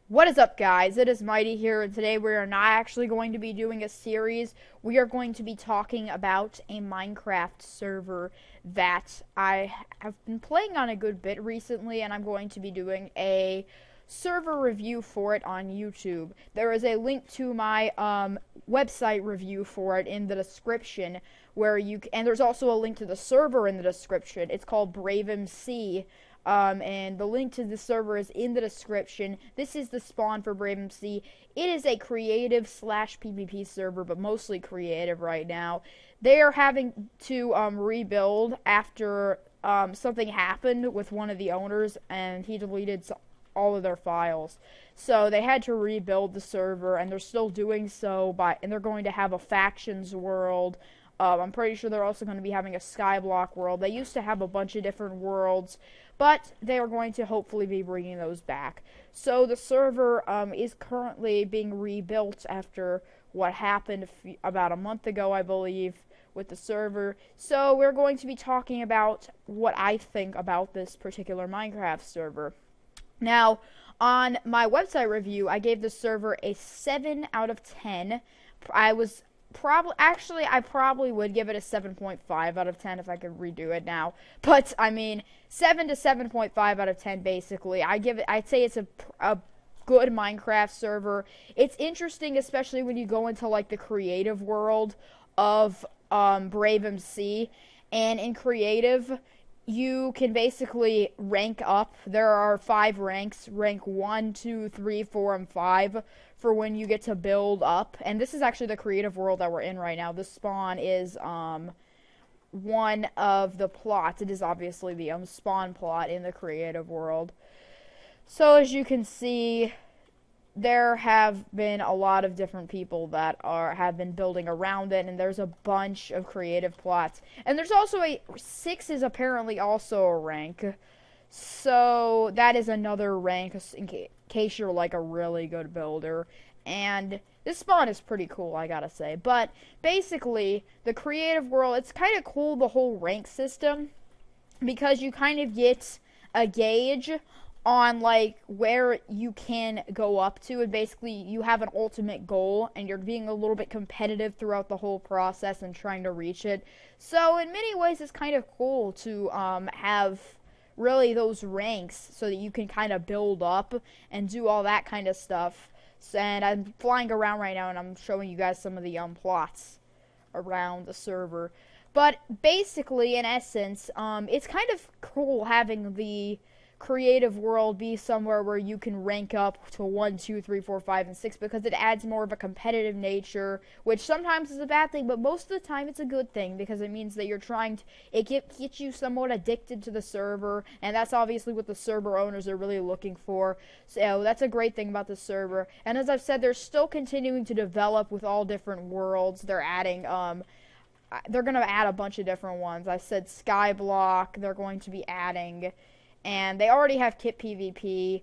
What is up, guys? It is Mighty here, and today we are not actually going to be doing a series. We are going to be talking about a Minecraft server that I have been playing on a good bit recently, and I'm going to be doing a server review for it on YouTube. There is a link to my website review for it in the description, and there's also a link to the server in the description. It's called BraveMC. And the link to the server is in the description. This is the spawn for BraveMC. It is a creative slash PvP server, but mostly creative right now. They are having to rebuild after something happened with one of the owners, and he deleted all of their files. So they had to rebuild the server, and they're still doing so. And they're going to have a factions world. I'm pretty sure they're also going to be having a skyblock world. They used to have a bunch of different worlds, but they are going to hopefully be bringing those back. So the server is currently being rebuilt after what happened about a month ago, I believe, with the server. So we're going to be talking about what I think about this particular Minecraft server. Now, on my website review, I gave the server a 7 out of 10. I probably would give it a 7.5 out of 10 if I could redo it now. But I mean, 7 to 7.5 out of 10 basically. I'd say it's a good Minecraft server. It's interesting, especially when you go into like the creative world of BraveMC, and in creative you can basically rank up. There are 5 ranks, rank 1, 2, 3, 4, and 5 for when you get to build up. And this is actually the creative world that we're in right now. This spawn is one of the plots. It is obviously the spawn plot in the creative world. So as you can see, there have been a lot of different people that have been building around it, and there's a bunch of creative plots. And there's also 6 is apparently also a rank. So that is another rank in case you're like a really good builder. And this spawn is pretty cool, I gotta say. But basically, the creative world, it's kind of cool, the whole rank system, because you kind of get a gauge on like where you can go up to, and basically you have an ultimate goal and you're being a little bit competitive throughout the whole process and trying to reach it. So in many ways it's kind of cool to have really those ranks so that you can kind of build up and do all that kind of stuff. And I'm flying around right now and I'm showing you guys some of the plots around the server. But basically, in essence, it's kind of cool having the creative world be somewhere where you can rank up to 1, 2, 3, 4, 5, and 6, because it adds more of a competitive nature, which sometimes is a bad thing, but most of the time it's a good thing, because it means that you're trying to, it gets you somewhat addicted to the server, and that's obviously what the server owners are really looking for. So that's a great thing about the server. And as I've said, they're still continuing to develop with all different worlds. They're adding they're going to add a bunch of different ones. I said skyblock, they're going to be adding, and they already have kit PvP.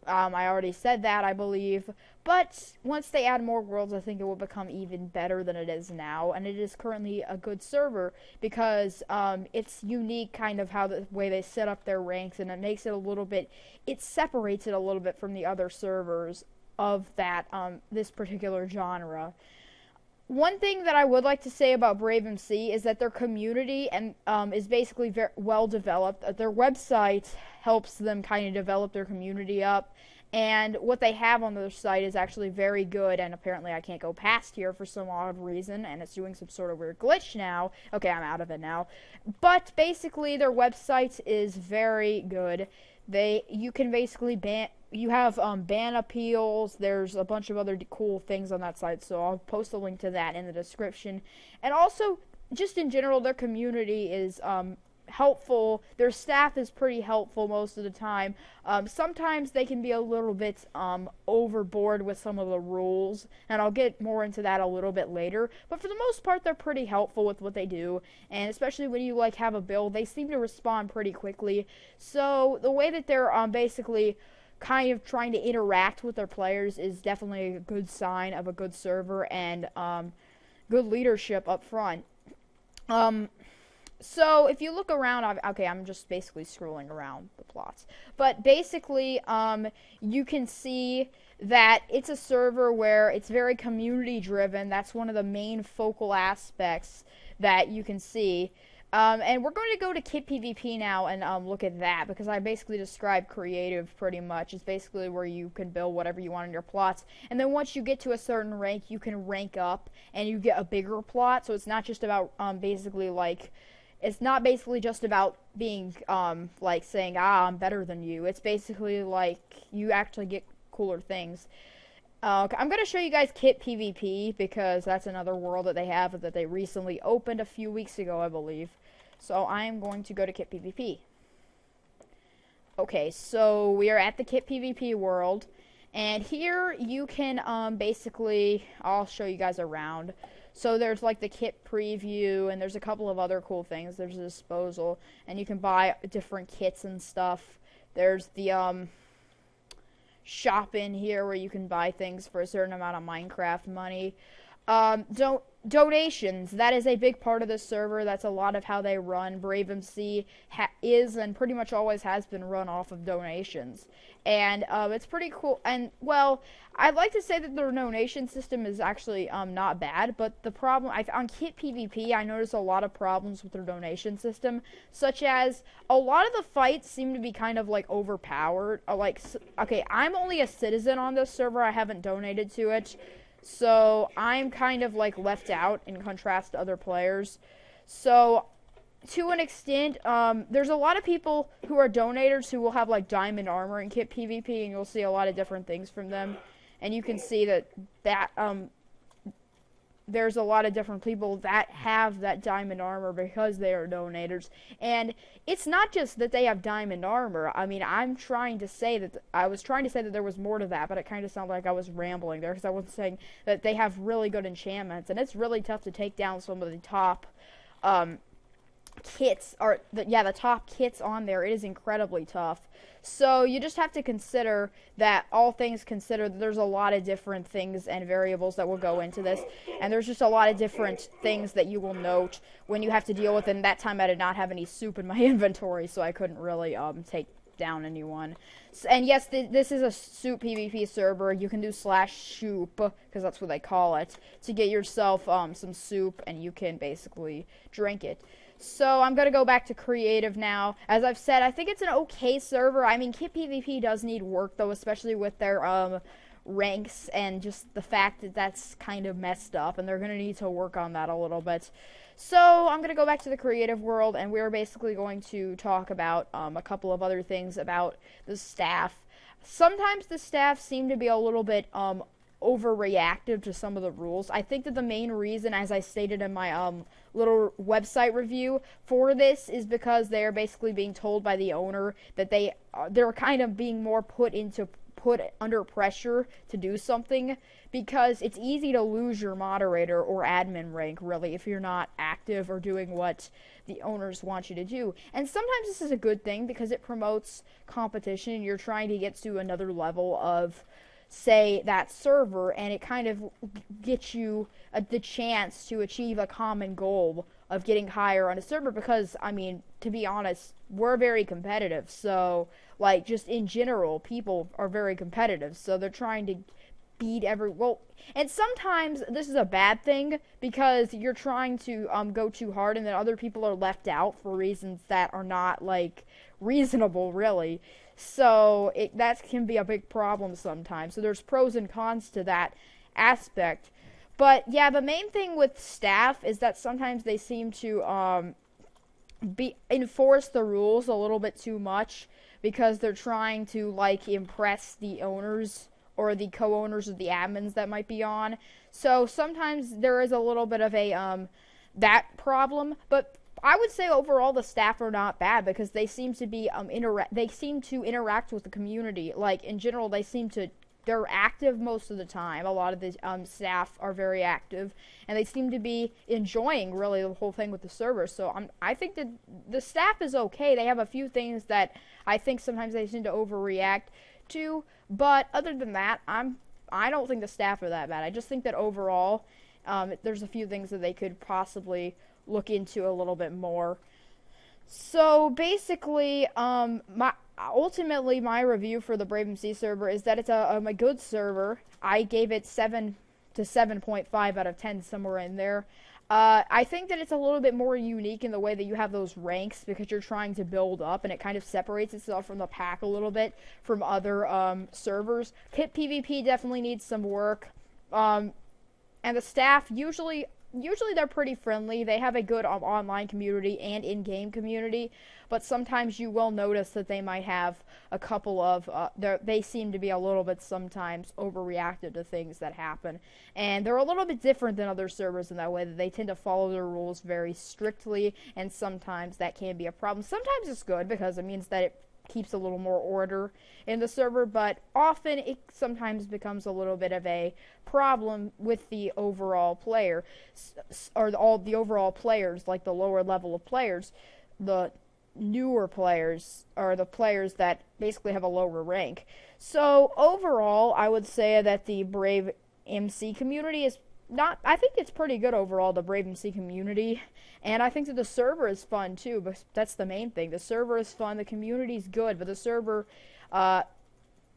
I already said that, I believe. But once they add more worlds, I think it will become even better than it is now. And it is currently a good server because it's unique, kind of how the way they set up their ranks, and it makes it a little bit, it separates it a little bit from the other servers of that this particular genre. One thing that I would like to say about BraveMC is that their community is basically very well developed. Their website helps them kind of develop their community up, and what they have on their site is actually very good. And apparently I can't go past here for some odd reason, and it's doing some sort of weird glitch now. Okay, I'm out of it now. But basically their website is very good. You can basically you have ban appeals. There's a bunch of other cool things on that site, so I'll post a link to that in the description. And also, just in general, their community is helpful. Their staff is pretty helpful most of the time. Sometimes they can be a little bit overboard with some of the rules, and I'll get more into that a little bit later. But for the most part, they're pretty helpful with what they do, and especially when you like have a build, they seem to respond pretty quickly. So the way that they're basically kind of trying to interact with their players is definitely a good sign of a good server, and good leadership up front. So if you look around, okay, I'm just basically scrolling around the plots, but basically, you can see that it's a server where it's very community driven. That's one of the main focal aspects that you can see. And we're going to go to Kit PvP now and look at that, because I basically described creative pretty much. It's basically where you can build whatever you want in your plots, and then once you get to a certain rank, you can rank up and you get a bigger plot. So it's not just about basically like, it's not basically just about being like saying, ah, I'm better than you. It's basically like you actually get cooler things. I'm going to show you guys Kit PvP, because that's another world that they have that they recently opened a few weeks ago, I believe. So I am going to go to Kit PvP. Okay, so we are at the Kit PvP world, and here you can basically, I'll show you guys around. So there's like the kit preview, and there's a couple of other cool things. There's a disposal, and you can buy different kits and stuff. There's the shop in here where you can buy things for a certain amount of Minecraft money. Donations, that is a big part of this server. That's a lot of how they run. BraveMC is and pretty much always has been run off of donations. And it's pretty cool. And, well, I'd like to say that the donation system is actually not bad, but the problem, on Kit PvP, I noticed a lot of problems with their donation system, such as a lot of the fights seem to be kind of, like, overpowered. Okay, I'm only a citizen on this server. I haven't donated to it. So I'm kind of like left out in contrast to other players. So to an extent, there's a lot of people who are donators who will have like diamond armor in Kit PvP, and you'll see a lot of different things from them. And you can see that there's a lot of different people that have that diamond armor because they are donators. And it's not just that they have diamond armor. I mean, I was trying to say that there was more to that, but it kind of sounded like I was rambling there, because I was saying that they have really good enchantments, and it's really tough to take down some of the top kits, or the top kits on there. It is incredibly tough. So you just have to consider that, all things considered, there's a lot of different things and variables that will go into this, and there's just a lot of different things that you will note when you have to deal with it. And that time I did not have any soup in my inventory, so I couldn't really take down anyone. And yes, this is a soup PvP server. You can do /soup, because that's what they call it, to get yourself some soup, and you can basically drink it. So I'm going to go back to creative now. As I've said, I think it's an okay server. I mean, Kit PvP does need work, though, especially with their ranks, and just the fact that that's kind of messed up, and they're going to need to work on that a little bit. So I'm going to go back to the creative world, and we're basically going to talk about a couple of other things about the staff. Sometimes the staff seem to be a little bit overreactive to some of the rules. I think that the main reason, as I stated in my little website review for this, is because they are basically being told by the owner that they're kind of being more put under pressure to do something, because it's easy to lose your moderator or admin rank, really, if you're not active or doing what the owners want you to do. And sometimes this is a good thing, because it promotes competition. You're trying to get to another level of, say, that server, and it kind of gets you the chance to achieve a common goal of getting higher on a server, because, I mean, to be honest, we're very competitive. So, like, just in general, people are very competitive, so they're trying to beat and sometimes this is a bad thing, because you're trying to go too hard, and then other people are left out for reasons that are not, like, reasonable, really. So that can be a big problem sometimes. So there's pros and cons to that aspect. But yeah, the main thing with staff is that sometimes they seem to enforce the rules a little bit too much, because they're trying to, like, impress the owners or the co-owners of the admins that might be on. So sometimes there is a little bit of a that problem, but I would say overall the staff are not bad, because they seem to be interact with the community. Like, in general, they're active most of the time. A lot of the staff are very active, and they seem to be enjoying, really, the whole thing with the server. So I think that the staff is okay. They have a few things that I think sometimes they seem to overreact to, but other than that, I don't think the staff are that bad. I just think that overall, there's a few things that they could possibly look into a little bit more. So basically, ultimately my review for the BraveMC server is that it's a good server. I gave it 7 to 7.5 out of 10, somewhere in there. I think that it's a little bit more unique in the way that you have those ranks because you're trying to build up, and it kind of separates itself from the pack a little bit from other servers. Kit PvP definitely needs some work, and the staff usually they're pretty friendly. They have a good online community and in-game community, but sometimes you will notice that they might have a couple of they seem to be a little bit sometimes overreactive to things that happen, and they're a little bit different than other servers in that way that they tend to follow their rules very strictly, and sometimes that can be a problem. Sometimes it's good because it means that it keeps a little more order in the server, but often it sometimes becomes a little bit of a problem with the overall player, or all the overall players, like the lower level of players, the newer players, or the players that basically have a lower rank. So overall, I would say that the Brave MC community is not, I think it's pretty good overall, the Brave MC community, and I think that the server is fun too, but that's the main thing. The server is fun, the community is good, but the server,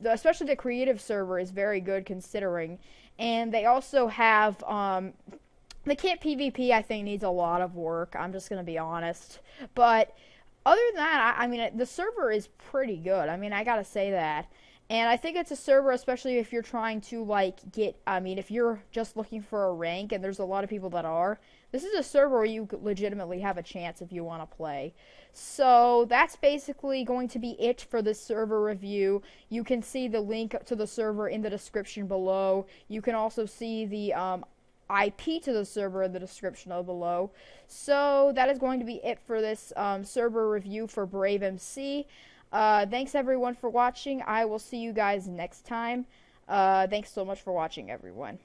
especially the creative server, is very good considering, and they also have, the kit PvP I think needs a lot of work, I'm just going to be honest, but other than that, I mean, the server is pretty good, I mean, I gotta say that. And I think it's a server, especially if you're trying to, like, if you're just looking for a rank, and there's a lot of people that are, this is a server where you legitimately have a chance if you want to play. So that's basically going to be it for this server review. You can see the link to the server in the description below. You can also see the IP to the server in the description below. So that is going to be it for this server review for Brave MC. Thanks everyone for watching. I will see you guys next time. Thanks so much for watching, everyone.